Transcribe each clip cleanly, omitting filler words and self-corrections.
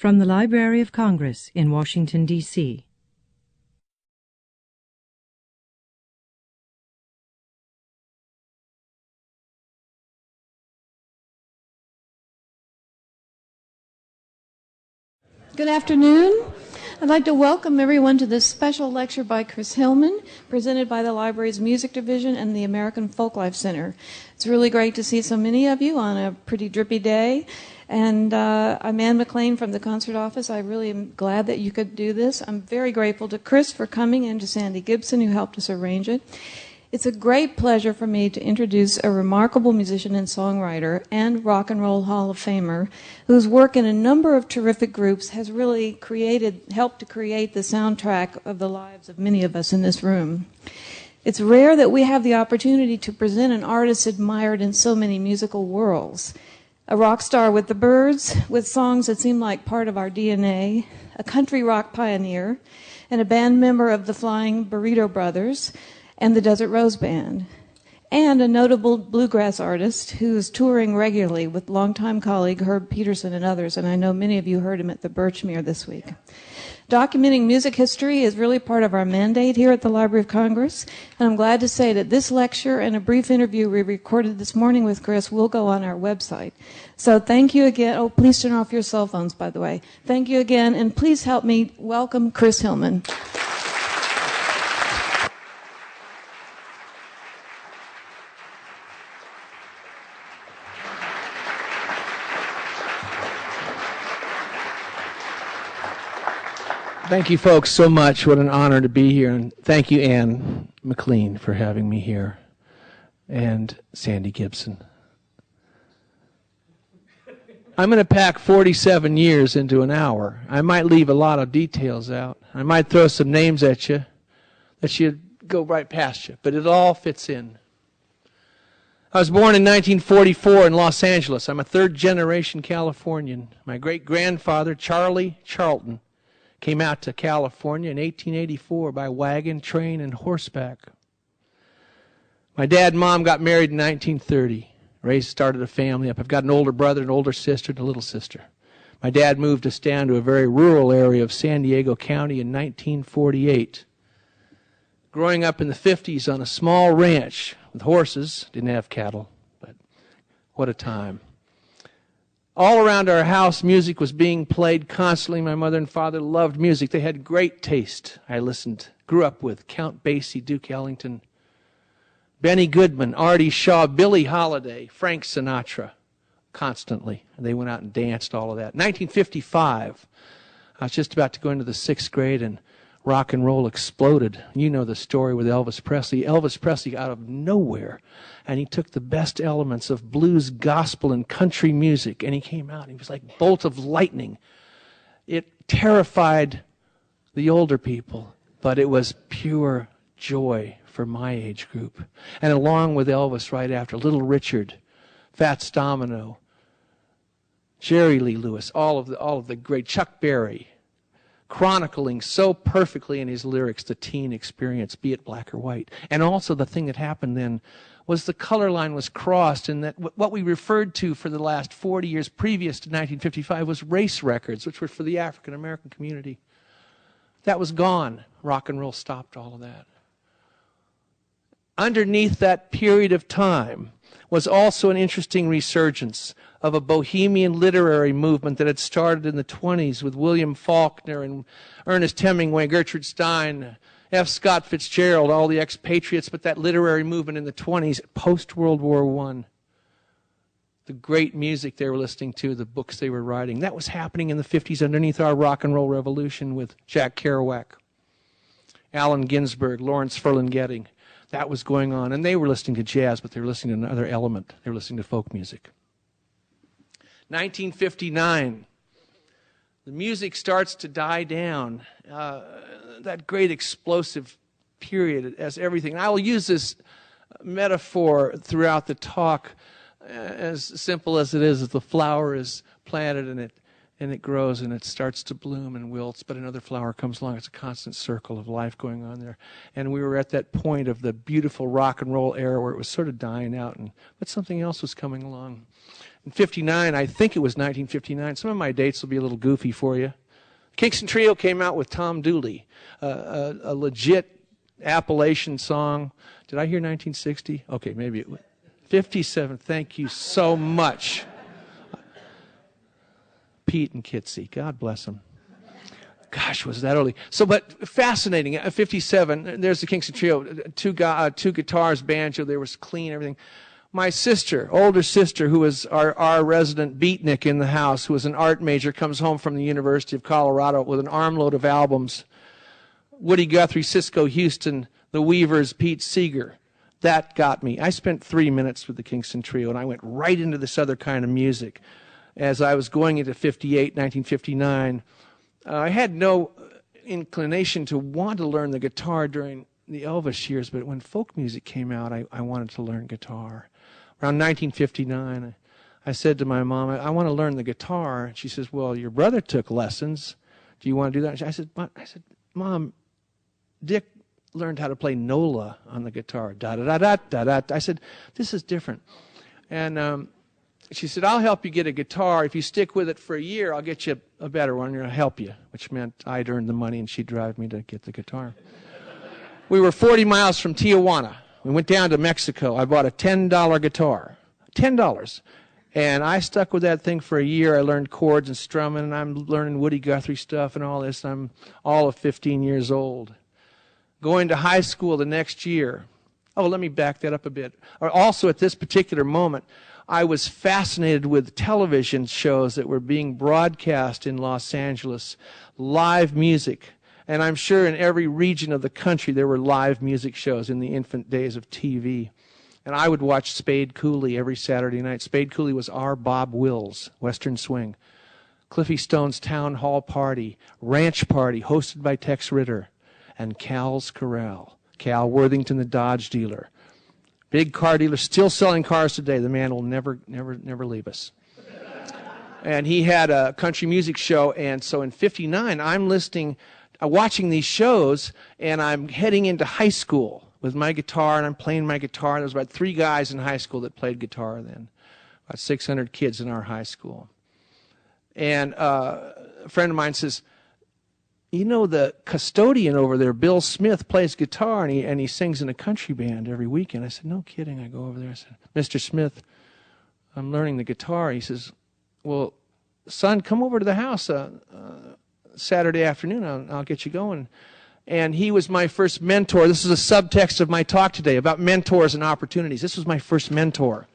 From the Library of Congress in Washington, D.C. Good afternoon. I'd like to welcome everyone to this special lecture by Chris Hillman, presented by the library's Music Division and the American Folklife Center. It's really great to see so many of you on a pretty drippy day. And I'm Ann McLean from the concert office. I really am glad that you could do this. I'm very grateful to Chris for coming and to Sandy Gibson, who helped us arrange it. It's a great pleasure for me to introduce a remarkable musician and songwriter and Rock and Roll Hall of Famer whose work in a number of terrific groups has really helped to create the soundtrack of the lives of many of us in this room. It's rare that we have the opportunity to present an artist admired in so many musical worlds. A rock star with the Byrds, with songs that seem like part of our DNA, a country rock pioneer, and a band member of the Flying Burrito Brothers, and the Desert Rose Band, and a notable bluegrass artist who is touring regularly with longtime colleague Herb Peterson and others, and I know many of you heard him at the Birchmere this week. Documenting music history is really part of our mandate here at the Library of Congress, and I'm glad to say that this lecture and a brief interview we recorded this morning with Chris will go on our website. So thank you again. Oh, please turn off your cell phones, by the way. Thank you again, and please help me welcome Chris Hillman. Thank you, folks, so much. What an honor to be here. And thank you, Ann McLean, for having me here, and Sandy Gibson. I'm going to pack 47 years into an hour. I might leave a lot of details out. I might throw some names at you that should go right past you, but it all fits in. I was born in 1944 in Los Angeles. I'm a third-generation Californian. My great-grandfather, Charlie Charlton, came out to California in 1884 by wagon, train, and horseback. My dad and mom got married in 1930. Started a family up. I've got an older brother, an older sister, and a little sister. My dad moved us down to a very rural area of San Diego County in 1948. Growing up in the 50s on a small ranch with horses, didn't have cattle, but what a time. All around our house, music was being played constantly. My mother and father loved music. They had great taste. I grew up with Count Basie, Duke Ellington, Benny Goodman, Artie Shaw, Billie Holiday, Frank Sinatra, constantly. And they went out and danced, all of that. 1955, I was just about to go into the 6th grade, and rock and roll exploded. You know the story with Elvis Presley. Elvis Presley out of nowhere, and he took the best elements of blues, gospel, and country music, and he came out. He was like a bolt of lightning. It terrified the older people, but it was pure joy for my age group. And along with Elvis right after, Little Richard, Fats Domino, Jerry Lee Lewis, all of the great, Chuck Berry, chronicling so perfectly in his lyrics the teen experience, be it black or white. And also the thing that happened then was the color line was crossed, and that what we referred to for the last 40 years previous to 1955 was race records, which were for the African American community. That was gone. Rock and roll stopped all of that. Underneath that period of time was also an interesting resurgence of a bohemian literary movement that had started in the 20s with William Faulkner and Ernest Hemingway, Gertrude Stein, F. Scott Fitzgerald, all the expatriates, but that literary movement in the 20s, post-World War I, the great music they were listening to, the books they were writing, that was happening in the 50s underneath our rock and roll revolution with Jack Kerouac, Allen Ginsberg, Lawrence Ferlinghetti. That was going on, and they were listening to jazz, but they were listening to another element. They were listening to folk music. 1959, the music starts to die down, that great explosive period as everything. And I will use this metaphor throughout the talk, as simple as it is, as the flower is planted and it grows and it starts to bloom and wilts, but another flower comes along. It's a constant circle of life going on there. And we were at that point of the beautiful rock and roll era where it was sort of dying out, but something else was coming along. In 59, I think it was 1959. Some of my dates will be a little goofy for you. Kingston Trio came out with Tom Dooley, a legit Appalachian song. Did I hear 1960? Okay, maybe it was 57. Thank you so much. Pete and Kitsy, God bless them. Gosh, was that early? So, but fascinating. 57, there's the Kingston Trio, two guitars, banjo, they were clean, everything. My sister, older sister, who was our resident beatnik in the house, who was an art major, comes home from the University of Colorado with an armload of albums. Woody Guthrie, Cisco Houston, The Weavers, Pete Seeger. That got me. I spent 3 minutes with the Kingston Trio, and I went right into this other kind of music. As I was going into 58, 1959, I had no inclination to want to learn the guitar during the Elvis years, but when folk music came out, I wanted to learn guitar. Around 1959, I said to my mom, I want to learn the guitar. And she says, well, your brother took lessons. Do you want to do that? I said, Mom, Dick learned how to play Nola on the guitar. Da-da-da-da-da-da. I said, this is different. And she said, I'll help you get a guitar. If you stick with it for a year, I'll get you a better one. I'll help you, which meant I'd earn the money and she'd drive me to get the guitar. We were 40 miles from Tijuana. We went down to Mexico. I bought a $10 guitar. $10. And I stuck with that thing for a year. I learned chords and strumming, and I'm learning Woody Guthrie stuff and all this. I'm all of 15 years old. Going to high school the next year. Oh, let me back that up a bit. Also, at this particular moment, I was fascinated with television shows that were being broadcast in Los Angeles, live music. And I'm sure in every region of the country there were live music shows in the infant days of TV. And I would watch Spade Cooley every Saturday night. Spade Cooley was our Bob Wills, Western Swing. Cliffy Stone's Town Hall Party, Ranch Party, hosted by Tex Ritter, and Cal's Corral. Cal Worthington, the Dodge dealer. Big car dealer, still selling cars today. The man will never leave us. And he had a country music show, and so in 59, I'm watching these shows, and I'm heading into high school with my guitar, and I'm playing my guitar. There was about 3 guys in high school that played guitar then, about 600 kids in our high school. And a friend of mine says, you know, the custodian over there, Bill Smith, plays guitar, and he sings in a country band every weekend. I said, no kidding. I go over there. I said, Mr. Smith, I'm learning the guitar. He says, well, son, come over to the house Saturday afternoon. I'll get you going. And he was my first mentor. This is a subtext of my talk today about mentors and opportunities. This was my first mentor,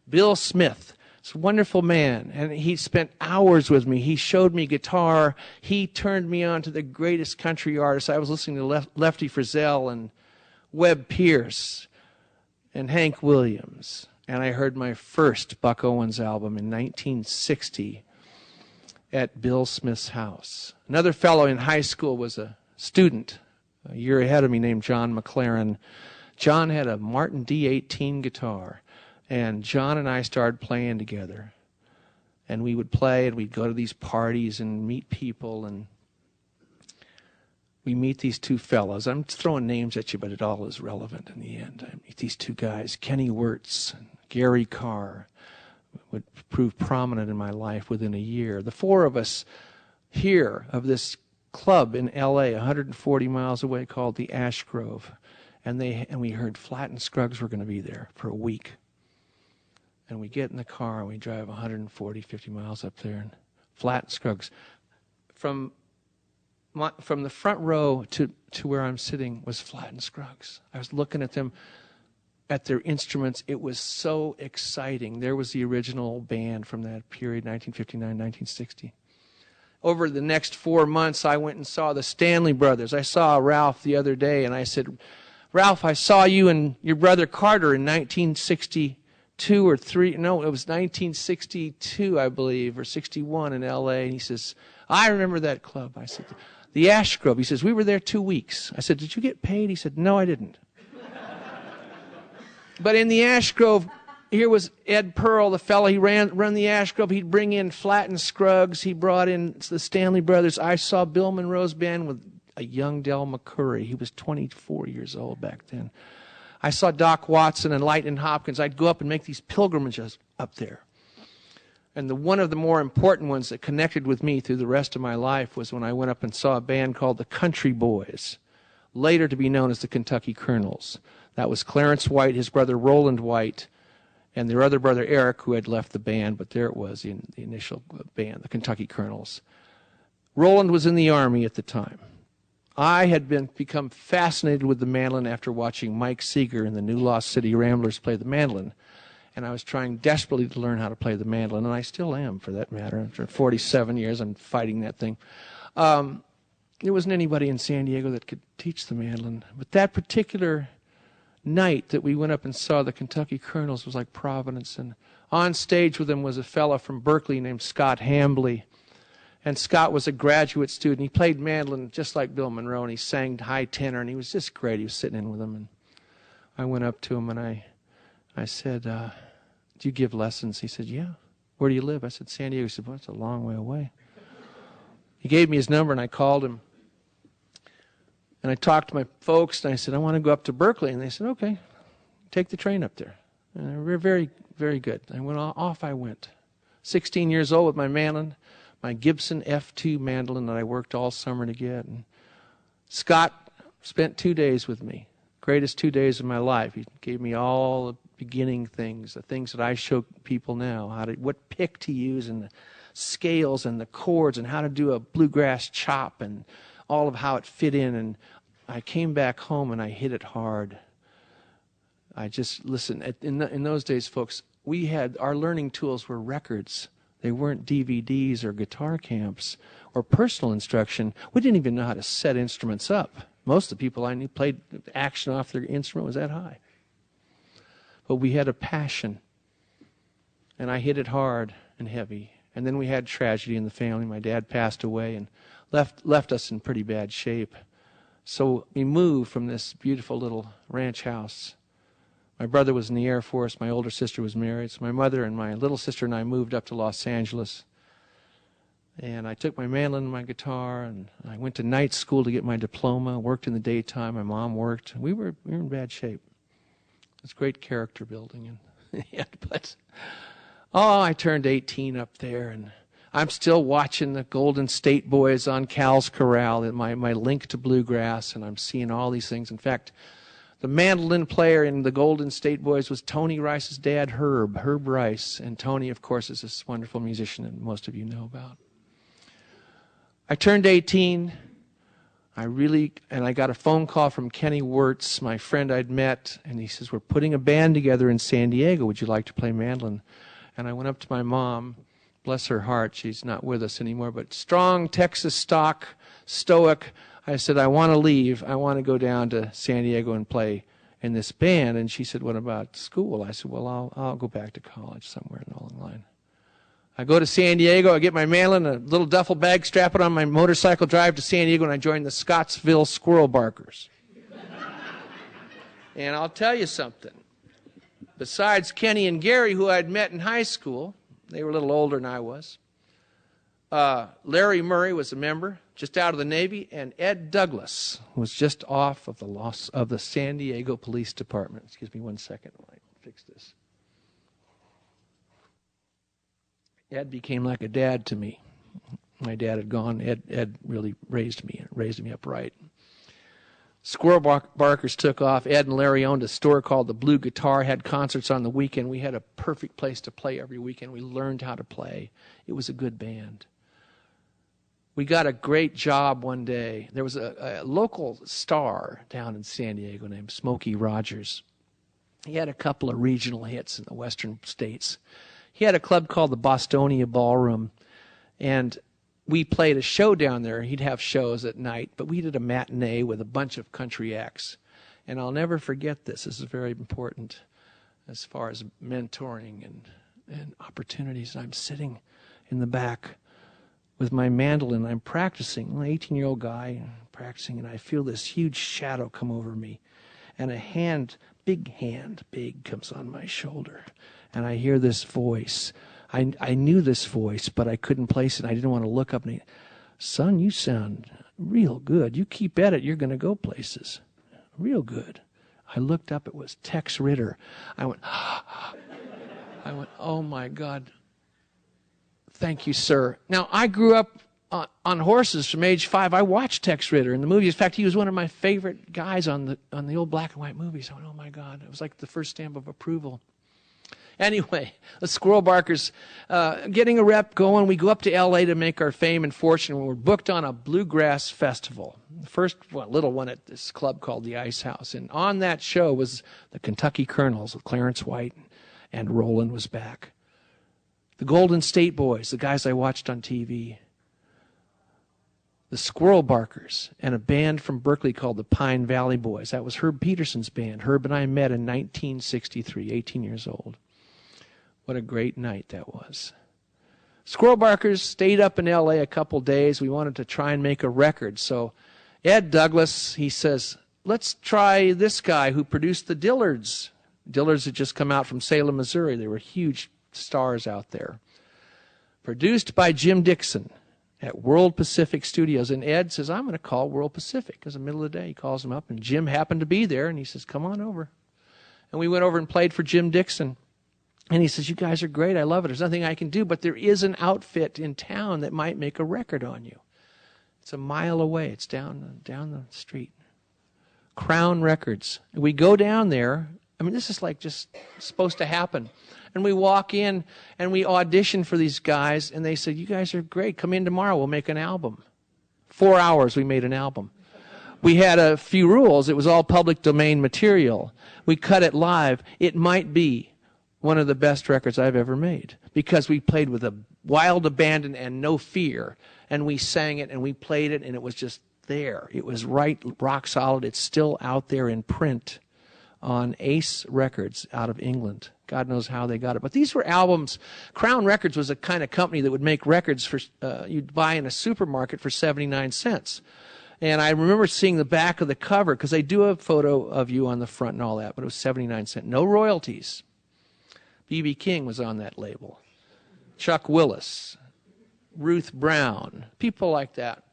Bill Smith. He's a wonderful man, and he spent hours with me. He showed me guitar. He turned me on to the greatest country artists. I was listening to Lefty Frizzell and Webb Pierce and Hank Williams, and I heard my first Buck Owens album in 1960 at Bill Smith's house. Another fellow in high school was a student a year ahead of me named John McLaren. John had a Martin D18 guitar, and John and I started playing together. And we would play, and we'd go to these parties and meet people, and we meet these 2 fellows. I'm throwing names at you, but it all is relevant in the end. I meet these 2 guys, Kenny Wirtz and Gary Carr, would prove prominent in my life within a year. The 4 of us here of this club in L.A., 140 miles away, called the Ash Grove. And we heard Flatt and Scruggs were going to be there for a week. And we get in the car and we drive 140, 50 miles up there. And Flatt and Scruggs. From the front row to where I'm sitting was Flatt and Scruggs. I was looking at them, at their instruments. It was so exciting. There was the original band from that period, 1959, 1960. Over the next 4 months, I went and saw the Stanley Brothers. I saw Ralph the other day, and I said, Ralph, I saw you and your brother Carter in 1962 or 3. No, it was 1962, I believe, or 61 in L.A. And he says, I remember that club. I said, the Ash Grove. He says, we were there 2 weeks. I said, did you get paid? He said, no, I didn't. But in the Ash Grove, here was Ed Pearl, the fellow. He run the Ash Grove. He'd bring in Flatt and Scruggs. He brought in the Stanley Brothers. I saw Bill Monroe's band with a young Del McCoury. He was 24 years old back then. I saw Doc Watson and Lightning Hopkins. I'd go up and make these pilgrimages up there. And one of the more important ones that connected with me through the rest of my life was when I went up and saw a band called the Country Boys, later to be known as the Kentucky Colonels. That was Clarence White, his brother Roland White, and their other brother Eric, who had left the band, but there it was in the initial band, the Kentucky Colonels. Roland was in the Army at the time. I had become fascinated with the mandolin after watching Mike Seeger and the New Lost City Ramblers play the mandolin. And I was trying desperately to learn how to play the mandolin, and I still am, for that matter. After 47 years, I'm fighting that thing. There wasn't anybody in San Diego that could teach the mandolin. But that particular night that we went up and saw the Kentucky Colonels was like Providence. And on stage with them was a fellow from Berkeley named Scott Hambley. And Scott was a graduate student. He played mandolin just like Bill Monroe, and he sang high tenor, and he was just great. He was sitting in with them, and I went up to him, and I said, do you give lessons? He said, yeah. Where do you live? I said, San Diego. He said, well, that's a long way away. He gave me his number, and I called him. And I talked to my folks, and I said, I want to go up to Berkeley. And they said, okay, take the train up there. And they were very, very good. Off I went. 16 years old with my mandolin, my Gibson F2 mandolin that I worked all summer to get. And Scott spent 2 days with me, greatest 2 days of my life. He gave me all the beginning things, the things that I show people now, what pick to use and the scales and the chords and how to do a bluegrass chop and all of how it fit in. And I came back home and I hit it hard. I just listened. In those days, folks, we had our learning tools were records. They weren't DVDs or guitar camps or personal instruction. We didn't even know how to set instruments up. Most of the people I knew played action off their instrument was that high. But we had a passion, and I hit it hard and heavy. And then we had tragedy in the family. My dad passed away and left us in pretty bad shape. So we moved from this beautiful little ranch house. My brother was in the Air Force. My older sister was married. So my mother and my little sister and I moved up to Los Angeles. And I took my mandolin and my guitar, and I went to night school to get my diploma, worked in the daytime. My mom worked. We were in bad shape. It's great character building. And I turned 18 up there, and I'm still watching the Golden State Boys on Cal's Corral, my link to bluegrass, and I'm seeing all these things. In fact, the mandolin player in the Golden State Boys was Tony Rice's dad, Herb Rice. And Tony, of course, is this wonderful musician that most of you know about. I turned 18. I got a phone call from Kenny Wirtz, my friend I'd met, and he says, we're putting a band together in San Diego. Would you like to play mandolin? And I went up to my mom. Bless her heart, she's not with us anymore, but strong Texas stock, stoic. I said, I want to leave. I want to go down to San Diego and play in this band. And she said, what about school? I said, well, I'll go back to college somewhere along the line. I go to San Diego, I get my mandolin, a little duffel bag, strap it on my motorcycle, drive to San Diego, and I join the Scottsville Squirrel Barkers. And I'll tell you something. Besides Kenny and Gary, who I'd met in high school, they were a little older than I was. Larry Murray was a member, just out of the Navy, and Ed Douglas was just off of the San Diego Police Department. Excuse me 1 second while I fix this. Ed became like a dad to me. My dad had gone. Ed really raised me up right. Squirrel Barkers took off. Ed and Larry owned a store called the Blue Guitar, had concerts on the weekend. We had a perfect place to play every weekend. We learned how to play. It was a good band. We got a great job one day. There was a local star down in San Diego named Smokey Rogers. He had a couple of regional hits in the western states. He had a club called the Bostonia Ballroom, and we played a show down there. He'd have shows at night, but we did a matinee with a bunch of country acts. And I'll never forget this. This is very important as far as mentoring and opportunities. I'm sitting in the back with my mandolin. I'm practicing. I'm an 18-year-old guy practicing, and I feel this huge shadow come over me. And a hand, big, comes on my shoulder. And I hear this voice. I knew this voice, but I couldn't place it. I didn't want to look up. And son, you sound real good. You keep at it, you're going to go places. Real good. I looked up. It was Tex Ritter. I went, oh, my God. Thank you, sir. Now, I grew up on horses from age 5. I watched Tex Ritter in the movies. In fact, he was one of my favorite guys on the old black and white movies. I went, oh, my God. It was like the first stamp of approval. Anyway, the Squirrel Barkers, getting a rep going. We go up to L.A. to make our fame and fortune. We were booked on a bluegrass festival, the first little one at this club called the Ice House. And on that show was the Kentucky Colonels with Clarence White, and Roland was back. The Golden State Boys, the guys I watched on TV. The Squirrel Barkers, and a band from Berkeley called the Pine Valley Boys. That was Herb Peterson's band. Herb and I met in 1963, 18 years old. What a great night that was. Squirrel Barkers stayed up in L.A. a couple days. We wanted to try and make a record. So Ed Douglas, he says, let's try this guy who produced the Dillards. Dillards had just come out from Salem, Missouri. They were huge stars out there. Produced by Jim Dixon at World Pacific Studios. And Ed says, I'm going to call World Pacific. It was the middle of the day. He calls him up, and Jim happened to be there, and he says, come on over. And we went over and played for Jim Dixon. And he says, you guys are great. I love it. There's nothing I can do, but there is an outfit in town that might make a record on you. It's a mile away. It's down the street. Crown Records. We go down there. I mean, this is like just supposed to happen. And we walk in, and we audition for these guys, and they said, you guys are great. Come in tomorrow. We'll make an album. 4 hours, we made an album. We had a few rules. It was all public domain material. We cut it live. It might be one of the best records I've ever made, because we played with a wild abandon and no fear, and we sang it and we played it, and it was just there. It was right, rock solid. It's still out there in print on Ace Records out of England. God knows how they got it. But these were albums. Crown Records was a kind of company that would make records for you'd buy in a supermarket for 79 cents. And I remember seeing the back of the cover, because they do a photo of you on the front and all that, but it was 79 cents. No royalties. B.B. King was on that label. Chuck Willis, Ruth Brown, people like that.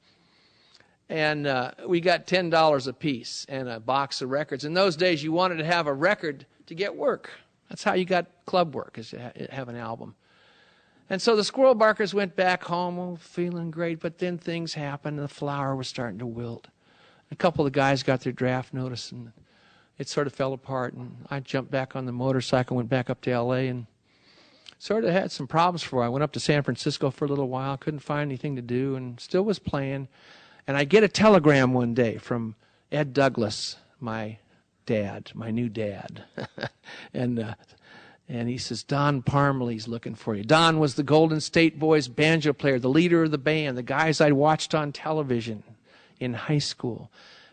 And we got $10 a piece and a box of records. In those days, you wanted to have a record to get work. That's how you got club work, is to have an album. And so the Squirrel Barkers went back home, feeling great, but then things happened, and the flower was starting to wilt. A couple of the guys got their draft notice, and it sort of fell apart, and I jumped back on the motorcycle, went back up to L.A., and sort of had some problems for it. I went up to San Francisco for a little while, couldn't find anything to do, and still was playing. And I get a telegram one day from Ed Douglas, my dad, my new dad. and he says, Don Parmley's looking for you. Don was the Golden State Boys banjo player, the leader of the band, the guys I'd watched on television in high school.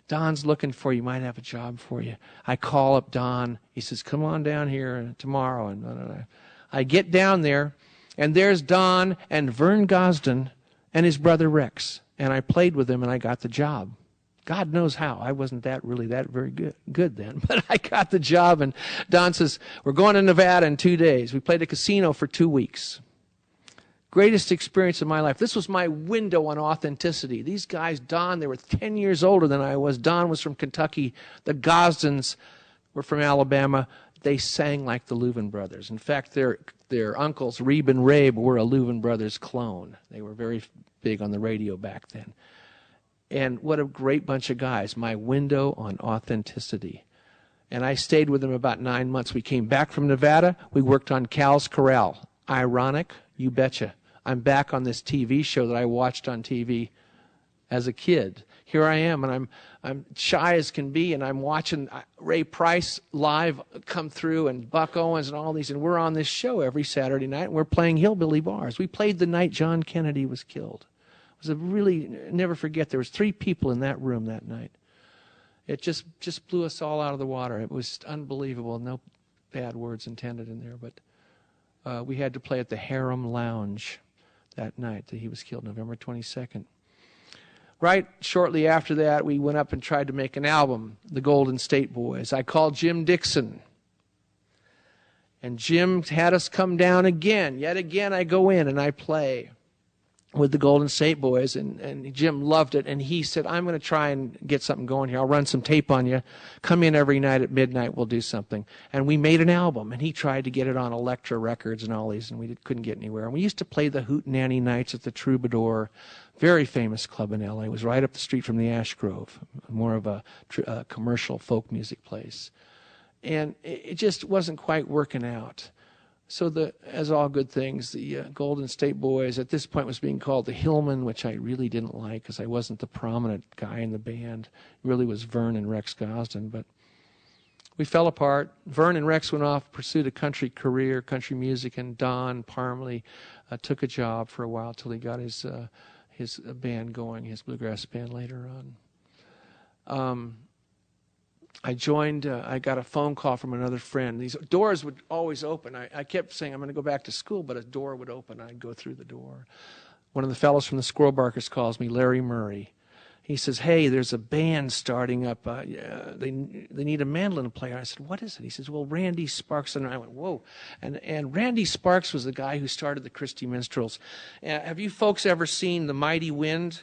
Don's looking for you. Might have a job for you. I call up Don. He says, come on down here tomorrow. And blah, blah, blah. I get down there, and there's Don and Vern Gosden and his brother Rex. And I played with them, and I got the job. God knows how. I wasn't really that very good then. But I got the job, and Don says, we're going to Nevada in 2 days. We played a casino for 2 weeks. Greatest experience of my life. This was my window on authenticity. These guys, Don, they were 10 years older than I was. Don was from Kentucky. The Gosdens were from Alabama. They sang like the Louvin Brothers. In fact, their uncles, Reeb and Rabe, were a Louvin Brothers clone. They were very big on the radio back then. And what a great bunch of guys. My window on authenticity. And I stayed with them about 9 months. We came back from Nevada. We worked on Cal's Corral. Ironic? You betcha. I'm back on this TV show that I watched on TV as a kid. Here I am, and I'm shy as can be, and I'm watching Ray Price live come through, and Buck Owens and all these, and we're on this show every Saturday night, and we're playing hillbilly bars. We played the night John Kennedy was killed. It was a really, never forget, there was 3 people in that room that night. It just blew us all out of the water. It was unbelievable. No bad words intended in there, but we had to play at the Harem Lounge that night that he was killed, November 22nd. Right shortly after that, we went up and tried to make an album, the Golden State Boys. I called Jim Dixon. And Jim had us come down again. Yet again, I go in and I play. with the Golden State Boys, and Jim loved it, and he said, I'm going to try and get something going here. I'll run some tape on you. Come in every night at midnight, we'll do something. And we made an album, and he tried to get it on Elektra Records and all these, and we couldn't get anywhere. And we used to play the Hootenanny Nights at the Troubadour, very famous club in L.A. It was right up the street from the Ash Grove, more of a commercial folk music place. And it just wasn't quite working out. So as all good things, the Golden State Boys at this point was being called the Hillman, which I really didn't like because I wasn't the prominent guy in the band. It really was Vern and Rex Gosden. But we fell apart. Vern and Rex went off, pursued a country career, country music, and Don Parmley took a job for a while till he got his band going, his bluegrass band later on. I got a phone call from another friend. These doors would always open. I kept saying, I'm going to go back to school, but a door would open. I'd go through the door. One of the fellows from the Squirrel Barkers calls me, Larry Murray. He says, hey, there's a band starting up. They need a mandolin player. I said, what is it? He says, well, Randy Sparks. And I went, whoa. And Randy Sparks was the guy who started the Christie Minstrels. Have you folks ever seen The Mighty Wind?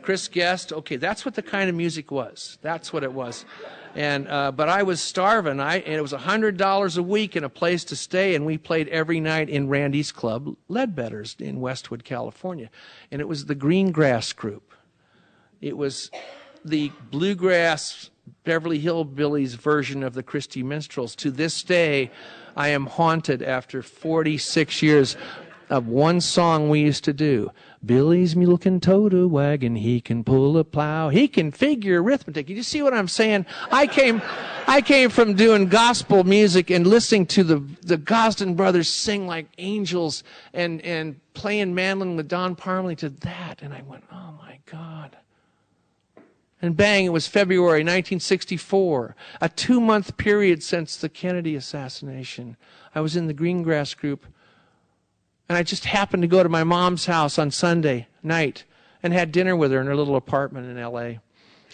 Chris Guest? Okay, that's what the kind of music was. That's what it was. And but I was starving. And it was $100 a week and a place to stay, and we played every night in Randy's club, Ledbetter's, in Westwood, California. And it was the Greengrass Group. It was the bluegrass Beverly Hillbillies version of the Christie Minstrels. To this day, I am haunted after 46 years of one song we used to do. Billy's mule can tote a wagon, he can pull a plow, he can figure arithmetic. You see what I'm saying? I came from doing gospel music and listening to the Gosden brothers sing like angels and playing mandolin with Don Parmley to that. And I went, oh my God. And bang, it was February 1964, a 2-month period since the Kennedy assassination. I was in the Greengrass Group. And I just happened to go to my mom's house on Sunday night and had dinner with her in her little apartment in L.A.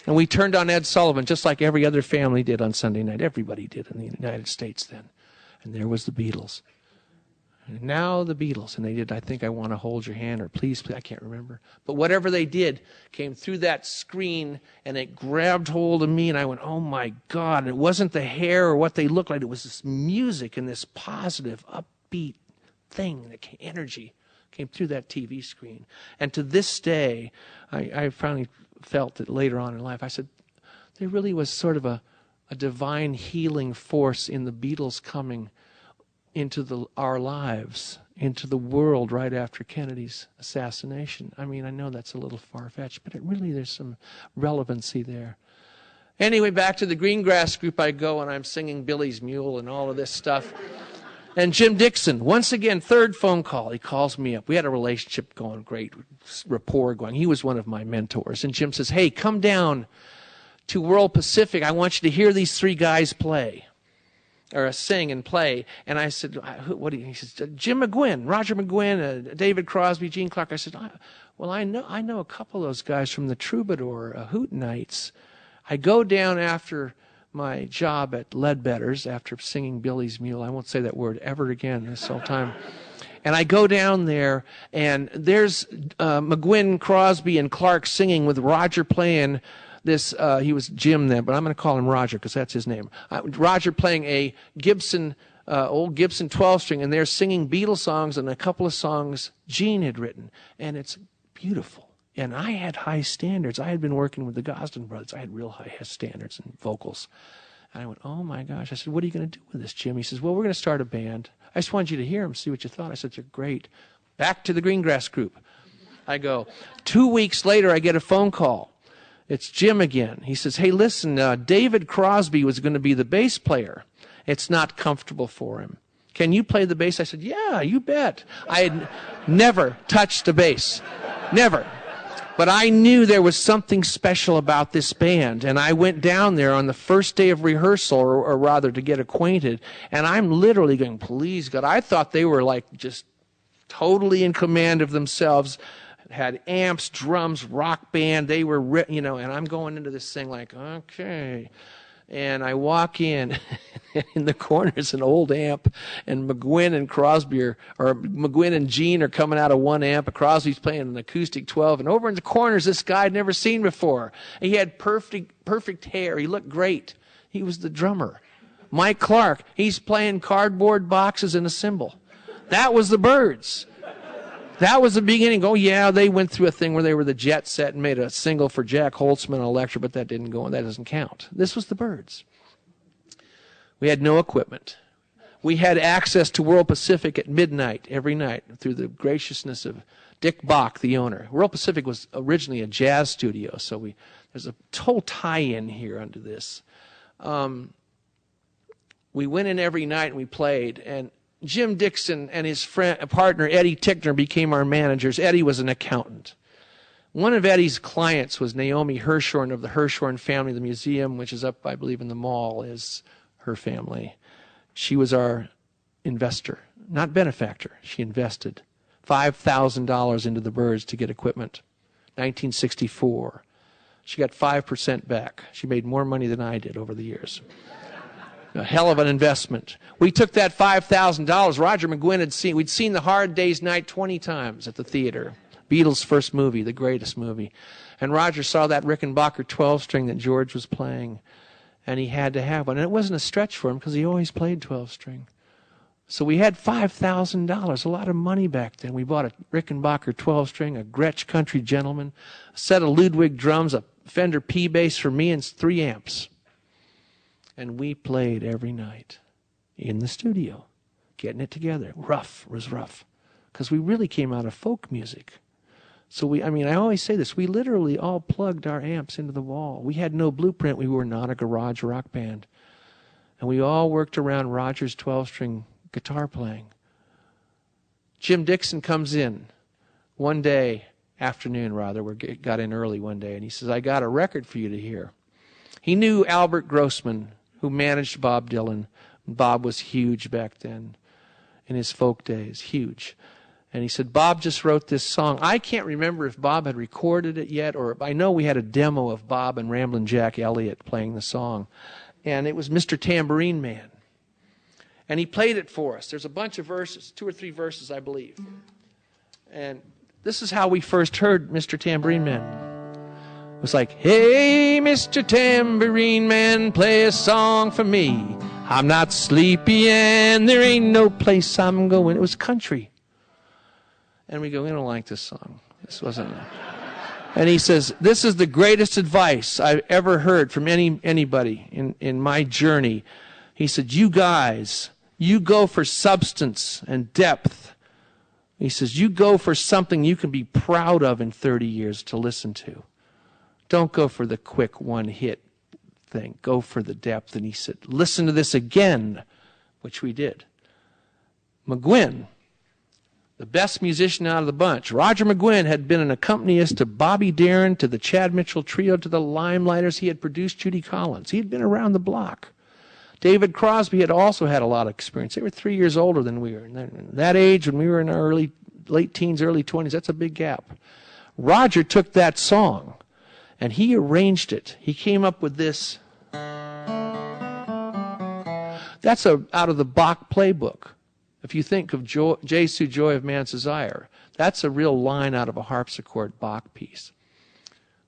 And we turned on Ed Sullivan just like every other family did on Sunday night. Everybody did in the United States then. And there was the Beatles. And now the Beatles. And they did, I think, I Want to Hold Your Hand, or Please, I can't remember. But whatever they did came through that screen, and it grabbed hold of me, and I went, oh my God. And it wasn't the hair or what they looked like. It was this music and this positive, upbeat thing, the energy came through that TV screen. And to this day, I finally felt that later on in life, I said, there really was sort of a divine healing force in the Beatles coming into our lives, into the world right after Kennedy's assassination. I mean, I know that's a little far-fetched, but there's some relevancy there. Anyway, back to the Greengrass Group I go, and I'm singing Billy's Mule and all of this stuff. And Jim Dixon, once again, third phone call, he calls me up. We had a relationship going, great rapport going. He was one of my mentors. And Jim says, hey, come down to World Pacific. I want you to hear these three guys play, or sing and play. And I said, what do you? He says, Jim McGuinn, Roger McGuinn, David Crosby, Gene Clark. I said, well, I know a couple of those guys from the Troubadour, Hootenites. I go down after my job at Ledbetter's after singing Billy's Mule. I won't say that word ever again this whole time. And I go down there, and there's McGuinn, Crosby, and Clark singing with Roger playing this. He was Jim then, but I'm going to call him Roger because that's his name. Roger playing a Gibson, old Gibson 12-string, and they're singing Beatles songs and a couple of songs Gene had written. And it's beautiful. And I had high standards. I had been working with the Gosden brothers. I had real high standards in vocals. And I went, oh, my gosh. I said, what are you going to do with this, Jim? He says, well, we're going to start a band. I just wanted you to hear them, see what you thought. I said, they're great. Back to the Greengrass Group. I go. 2 weeks later, I get a phone call. It's Jim again. He says, hey, listen, David Crosby was going to be the bass player. It's not comfortable for him. Can you play the bass? I said, yeah, you bet. I had never touched a bass. Never. But I knew there was something special about this band, and I went down there on the first day of rehearsal, or rather to get acquainted, and I'm literally going, please, God. I thought they were like just totally in command of themselves, had amps, drums, rock band. They were, and I'm going into this thing like, okay. And I walk in, in the corner is an old amp, and McGuinn and Crosby or McGuinn and Gene are coming out of one amp, and Crosby's playing an acoustic 12, and over in the corner is this guy I'd never seen before. He had perfect hair. He looked great. He was the drummer. Mike Clark, he's playing cardboard boxes and a cymbal. That was the Byrds. That was the beginning. Oh, yeah, they went through a thing where they were the Jet Set and made a single for Jack Holtzman on Electra, but that didn't go on. That doesn't count. This was the Byrds. We had no equipment. We had access to World Pacific at midnight every night through the graciousness of Dick Bach, the owner. World Pacific was originally a jazz studio, so there's a total tie-in here under this. We went in every night and we played, and Jim Dixon and his partner Eddie Tickner became our managers. Eddie was an accountant. One of Eddie's clients was Naomi Hirshhorn of the Hirshhorn family. The museum, which is up, I believe, in the mall, is her family. She was our investor, not benefactor. She invested $5,000 into the Byrds to get equipment. 1964. She got 5% back. She made more money than I did over the years. A hell of an investment. We took that $5,000. Roger McGuinn we'd seen The Hard Day's Night 20 times at the theater. Beatles' first movie, the greatest movie. And Roger saw that Rickenbacker 12-string that George was playing, and he had to have one. And it wasn't a stretch for him because he always played 12-string. So we had $5,000, a lot of money back then. We bought a Rickenbacker 12-string, a Gretsch Country Gentleman, a set of Ludwig drums, a Fender P-bass for me, and 3 amps. And we played every night in the studio, getting it together. Rough was rough, because we really came out of folk music. So I always say this, we literally all plugged our amps into the wall. We had no blueprint. We were not a garage rock band. And we all worked around Roger's 12-string guitar playing. Jim Dixon comes in one afternoon, we got in early one day, and he says, I got a record for you to hear. He knew Albert Grossman, who managed Bob Dylan. Bob was huge back then in his folk days, huge. And he said, Bob just wrote this song. I can't remember if Bob had recorded it yet, or I know we had a demo of Bob and Ramblin' Jack Elliott playing the song. And it was Mr. Tambourine Man. And he played it for us. There's a bunch of verses, 2 or 3 verses, I believe. And this is how we first heard Mr. Tambourine Man. It was like, hey, Mr. Tambourine Man, play a song for me. I'm not sleepy and there ain't no place I'm going. It was country. And we go, we don't like this song. This wasn't. And he says, this is the greatest advice I've ever heard from anybody in my journey. He said, you guys, you go for substance and depth. He says, you go for something you can be proud of in 30 years to listen to. Don't go for the quick one-hit thing. Go for the depth. And he said, listen to this again, which we did. McGuinn, the best musician out of the bunch. Roger McGuinn had been an accompanist to Bobby Darin, to the Chad Mitchell Trio, to the Limelighters. He had produced Judy Collins. He had been around the block. David Crosby had also had a lot of experience. They were 3 years older than we were. And that age, when we were in our late teens, early 20s, that's a big gap. Roger took that song, and he arranged it. He came up with this. That's out of the Bach playbook. If you think of Jesu, Joy of Man's Desire, that's a real line out of a harpsichord Bach piece.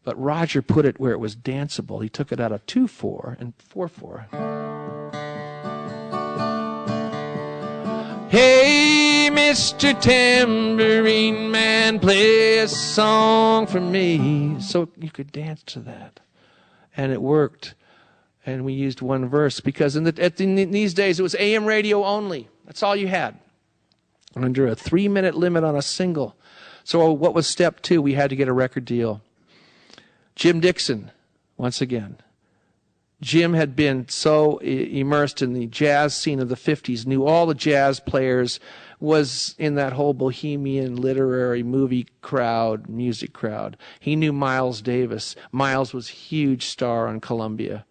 But Roger put it where it was danceable. He took it out of 2/4 and 4/4. Hey, Mr. Tambourine Man, play a song for me. So you could dance to that. And it worked. And we used one verse because in these days it was AM radio only. That's all you had. Under a 3-minute limit on a single. So what was step 2? We had to get a record deal. Jim Dixon, once again. Jim had been so immersed in the jazz scene of the 50s, knew all the jazz players, was in that whole bohemian literary movie crowd, music crowd. He knew Miles Davis. Miles was a huge star on Columbia,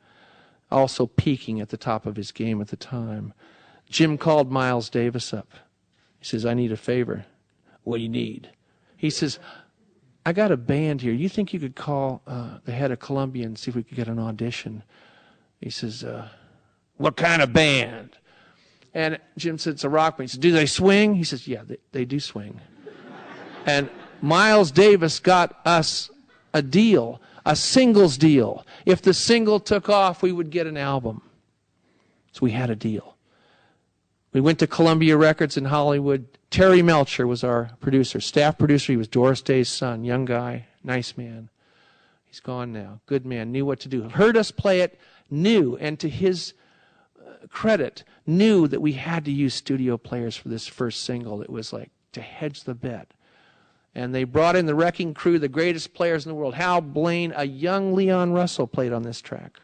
also peaking at the top of his game at the time. Jim called Miles Davis up. He says, I need a favor. What do you need? He says, I got a band here. You think you could call the head of Columbia and see if we could get an audition? He says, what kind of band? And Jim said, it's a rock band. He said, do they swing? He says, yeah, they do swing. And Miles Davis got us a deal, a singles deal. If the single took off, we would get an album. So we had a deal. We went to Columbia Records in Hollywood. Terry Melcher was our producer, staff producer. He was Doris Day's son, young guy, nice man. He's gone now. Good man, knew what to do. Heard us play it, knew, and to his credit, knew that we had to use studio players for this first single. It was like to hedge the bet. And they brought in the Wrecking Crew, the greatest players in the world. Hal Blaine, a young Leon Russell played on this track.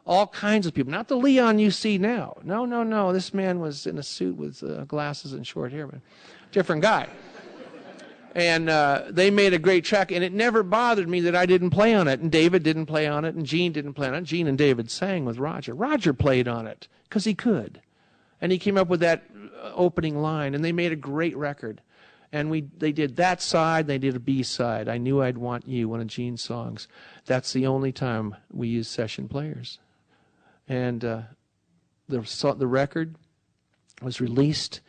All kinds of people. Not the Leon you see now. No. This man was in a suit with glasses and short hair. Man. Different guy. And they made a great track. And it never bothered me that I didn't play on it. And David didn't play on it. And Gene didn't play on it. Gene and David sang with Roger. Roger played on it because he could. And he came up with that opening line. And they made a great record. And they did that side. They did a B side. I Knew I'd Want You, one of Gene's songs. That's the only time we used session players. And the record was released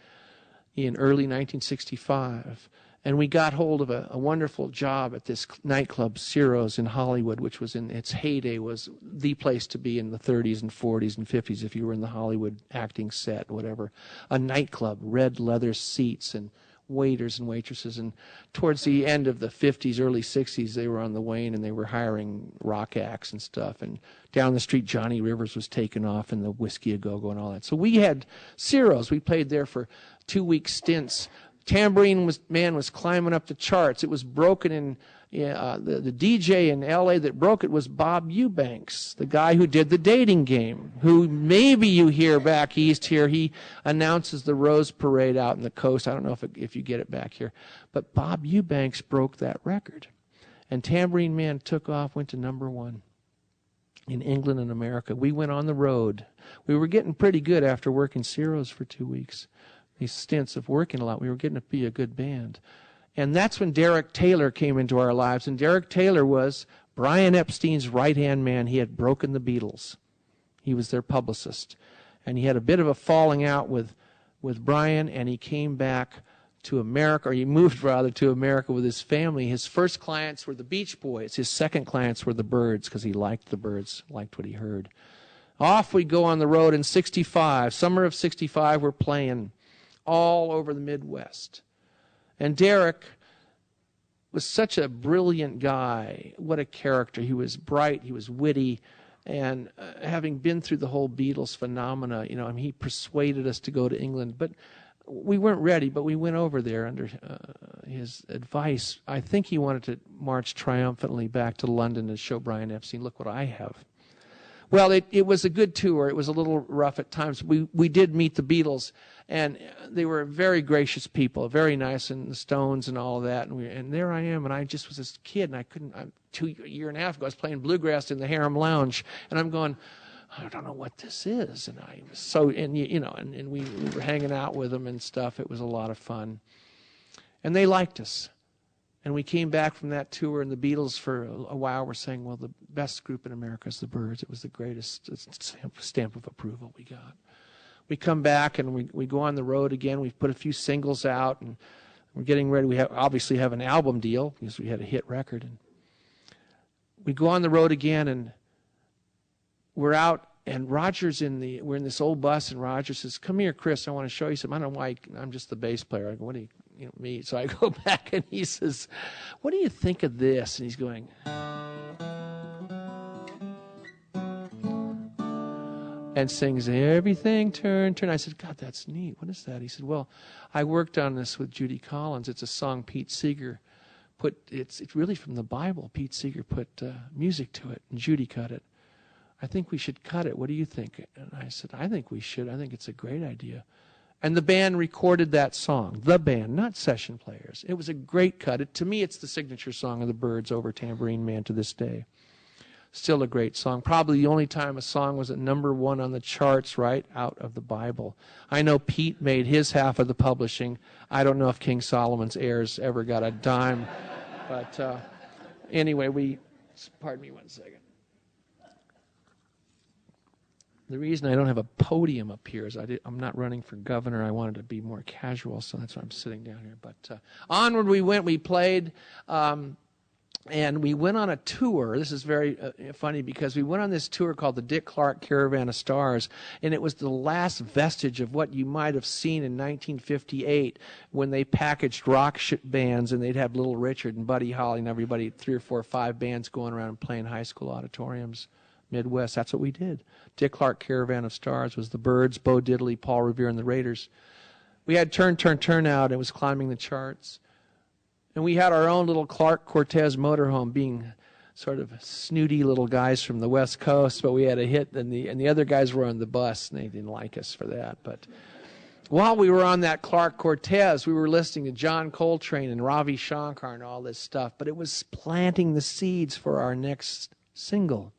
in early 1965. And we got hold of a wonderful job at this nightclub, Ciro's in Hollywood, which was in its heyday, was the place to be in the 30s and 40s and 50s if you were in the Hollywood acting set, whatever. A nightclub, red leather seats and waiters and waitresses. And towards the end of the 50s, early 60s, they were on the wane and they were hiring rock acts and stuff. And down the street, Johnny Rivers was taking off and the Whiskey A Go-Go and all that. So we had Ciro's. We played there for 2-week stints. Tambourine Man was climbing up the charts. It was broken in the DJ in L.A. that broke it was Bob Eubanks, the guy who did The Dating Game, who maybe you hear back east here. He announces the Rose Parade out in the coast. I don't know if you get it back here. But Bob Eubanks broke that record. And Tambourine Man took off, went to #1 in England and America. We went on the road. We were getting pretty good after working Ciro's for 2 weeks. These stints of working a lot. We were getting to be a good band. And that's when Derek Taylor came into our lives. And Derek Taylor was Brian Epstein's right-hand man. He had broken the Beatles. He was their publicist. And he had a bit of a falling out with Brian, and he came back to America, or he moved rather to America with his family. His first clients were the Beach Boys. His second clients were the Byrds, because he liked the Byrds, liked what he heard. Off we go on the road in 65. Summer of 65, we're playing all over the Midwest. And Derek was such a brilliant guy. What a character. He was bright. He was witty. And having been through the whole Beatles phenomena, he persuaded us to go to England. But we weren't ready, but we went over there under his advice. I think he wanted to march triumphantly back to London and show Brian Epstein, look what I have. Well, it was a good tour. It was a little rough at times. We did meet the Beatles, and they were very gracious people, very nice, and the Stones and all of that. And there I am, and I just was this kid, and a year and a half ago, I was playing bluegrass in the Harem Lounge, and I'm going, I don't know what this is. And I was so, and we were hanging out with them and stuff. It was a lot of fun. And they liked us. And we came back from that tour, and the Beatles for a while were saying, well, the best group in America is the Byrds. It was the greatest stamp of approval we got. We come back, and we go on the road again. We've put a few singles out, and we're getting ready. We obviously have an album deal because we had a hit record. And we go on the road again, and we're out, and we're in this old bus, and Roger says, come here, Chris, I want to show you something. I don't know why, I'm just the bass player. I go, what do you me? So I go back, and he says, what do you think of this? And he's going, and sings, everything turn, turn. I said, God, that's neat. What is that? He said, well, I worked on this with Judy Collins. It's a song Pete Seeger it's really from the Bible. Pete Seeger put music to it, and Judy cut it. I think we should cut it. What do you think? And I said, I think we should. I think it's a great idea. And the band recorded that song. The band, not session players. It was a great cut. To me, it's the signature song of the Byrds over Tambourine Man to this day. Still a great song. Probably the only time a song was at #1 on the charts right out of the Bible. I know Pete made his half of the publishing. I don't know if King Solomon's heirs ever got a dime. But anyway, pardon me one second. The reason I don't have a podium up here is I'm not running for governor. I wanted to be more casual, so that's why I'm sitting down here. But onward we went. We played, and we went on a tour. This is very funny because we went on this tour called the Dick Clark Caravan of Stars, and it was the last vestige of what you might have seen in 1958 when they packaged rock bands, and they'd have Little Richard and Buddy Holly and everybody, 3 or 4 or 5 bands going around and playing high school auditoriums. Midwest, that's what we did. Dick Clark Caravan of Stars was the Byrds, Bo Diddley, Paul Revere, and the Raiders. We had Turn, Turn, Turn Out. It was climbing the charts. And we had our own little Clark Cortez motorhome, being sort of snooty little guys from the West Coast, but we had a hit, and the other guys were on the bus, and they didn't like us for that. But while we were on that Clark Cortez, we were listening to John Coltrane and Ravi Shankar and all this stuff, but it was planting the seeds for our next single.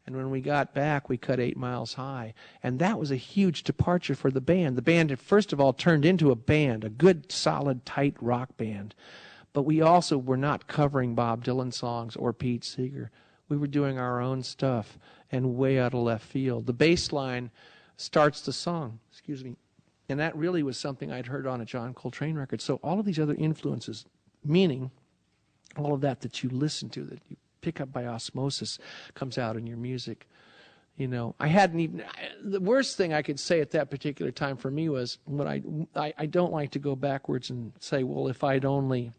And when we got back, we cut 8 Miles High. And that was a huge departure for the band. The band had, first of all, turned into a band, a good, solid, tight rock band. But we also were not covering Bob Dylan songs or Pete Seeger. We were doing our own stuff and way out of left field. The bass line starts the song, and that really was something I'd heard on a John Coltrane record. So all of these other influences, meaning all of that you listen to, that you pick up by osmosis, comes out in your music. You know, I hadn't even, the worst thing I could say at that particular time for me was, what I don't like to go backwards and say, well, if I'd only,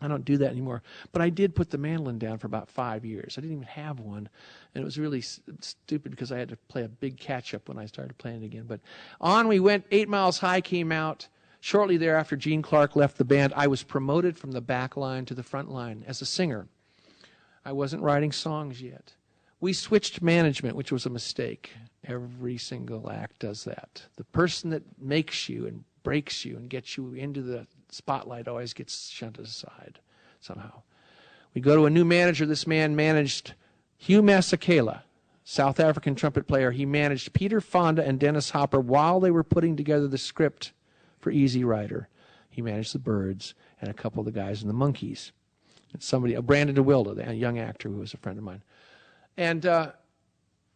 I don't do that anymore. But I did put the mandolin down for about 5 years. I didn't even have one. And it was really stupid because I had to play a big catch-up when I started playing it again. But on we went. 8 Miles High came out. Shortly thereafter, Gene Clark left the band. I was promoted from the back line to the front line as a singer. I wasn't writing songs yet. We switched management, which was a mistake. Every single act does that. The person that makes you and breaks you and gets you into the spotlight always gets shunted aside somehow. We go to a new manager. This man managed Hugh Masekela, South African trumpet player. He managed Peter Fonda and Dennis Hopper while they were putting together the script for Easy Rider. He managed the Byrds and a couple of the guys in the Monkees. And Brandon DeWilde, a young actor who was a friend of mine. And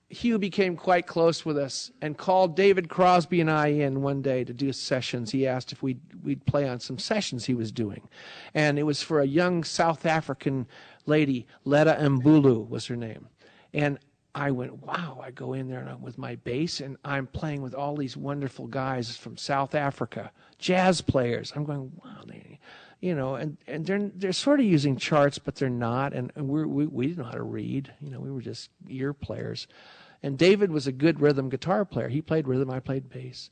Hugh became quite close with us and called David Crosby and I in one day to do sessions. He asked if we'd play on some sessions he was doing. And it was for a young South African lady, Letta Mbulu was her name. And I went, wow, I go in there with my bass, and I'm playing with all these wonderful guys from South Africa, jazz players. I'm going, wow, and they're sort of using charts, but they're not, and we didn't know how to read. We were just ear players. And David was a good rhythm guitar player. He played rhythm, I played bass.